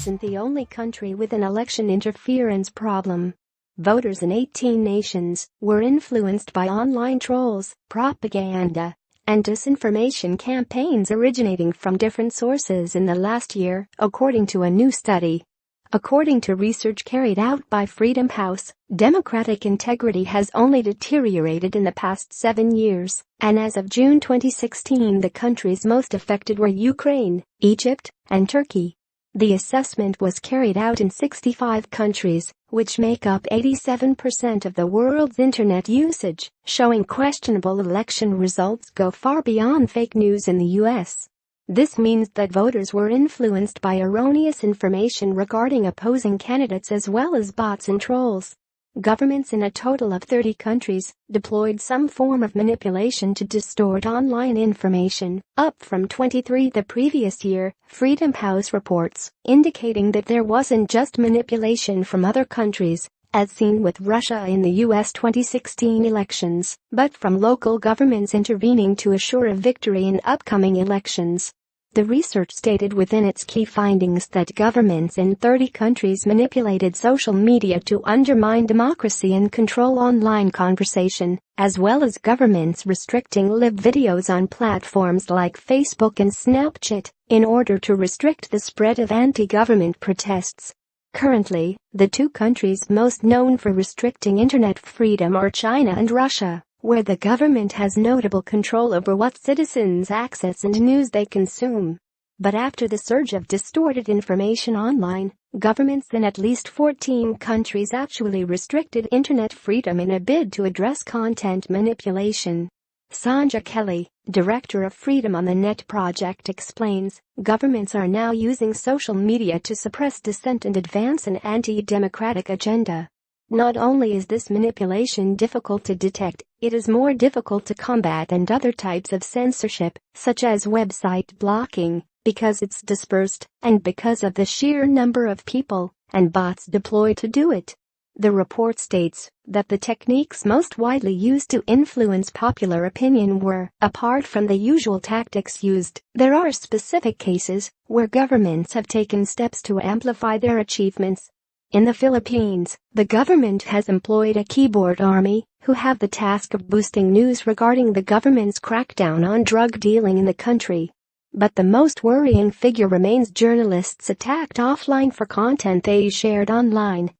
isn't the only country with an election interference problem. Voters in 18 nations were influenced by online trolls, propaganda, and disinformation campaigns originating from different sources in the last year, according to a new study. According to research carried out by Freedom House, democratic integrity has only deteriorated in the past 7 years, and as of June 2016 the countries most affected were Ukraine, Egypt, and Turkey. The assessment was carried out in 65 countries, which make up 87% of the world's internet usage, showing questionable election results go far beyond fake news in the US. This means that voters were influenced by erroneous information regarding opposing candidates as well as bots and trolls. Governments in a total of 30 countries deployed some form of manipulation to distort online information, up from 23 the previous year, Freedom House reports, indicating that there wasn't just manipulation from other countries, as seen with Russia in the US 2016 elections, but from local governments intervening to assure a victory in upcoming elections. The research stated within its key findings that governments in 30 countries manipulated social media to undermine democracy and control online conversation, as well as governments restricting live videos on platforms like Facebook and Snapchat, in order to restrict the spread of anti-government protests. Currently, the two countries most known for restricting internet freedom are China and Russia, where the government has notable control over what citizens access and news they consume. But after the surge of distorted information online, governments in at least 14 countries actually restricted internet freedom in a bid to address content manipulation. Sanja Kelly, director of Freedom on the Net project, explains, governments are now using social media to suppress dissent and advance an anti-democratic agenda. Not only is this manipulation difficult to detect, it is more difficult to combat and other types of censorship, such as website blocking, because it's dispersed, and because of the sheer number of people and bots deployed to do it. The report states that the techniques most widely used to influence popular opinion were, apart from the usual tactics used, there are specific cases where governments have taken steps to amplify their achievements. In the Philippines, the government has employed a keyboard army who have the task of boosting news regarding the government's crackdown on drug dealing in the country. But the most worrying figure remains journalists attacked offline for content they shared online.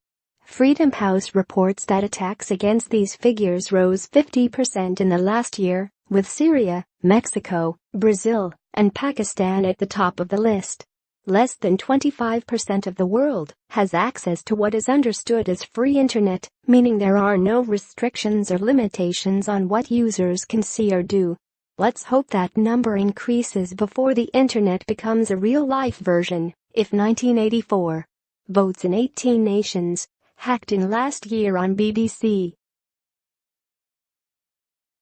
Freedom House reports that attacks against these figures rose 50% in the last year, with Syria, Mexico, Brazil, and Pakistan at the top of the list. Less than 25% of the world has access to what is understood as free internet, meaning there are no restrictions or limitations on what users can see or do. Let's hope that number increases before the internet becomes a real-life version. If 1984 votes in 18 nations hacked in last year on BBC.